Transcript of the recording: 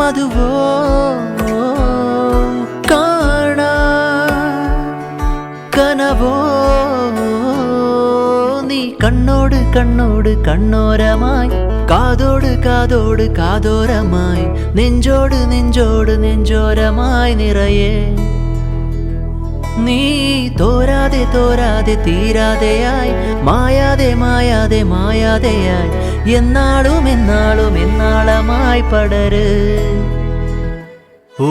മധുവോ കാണാ കനവോ നീ കണ്ണോട് കണ്ണോട് കണ്ണോരമായി കാതോട് കാതോട് കാതോരമായി നെഞ്ചോട് നെഞ്ചോട് നെഞ്ചോരമായി നിറയെ നീ തോരാതെ തോരാതെ തീരാതെയായി മായാതെ മായാതെ മായാതെയായി എന്നാളും എന്നാളും എന്നാളമായി പടര് ഓ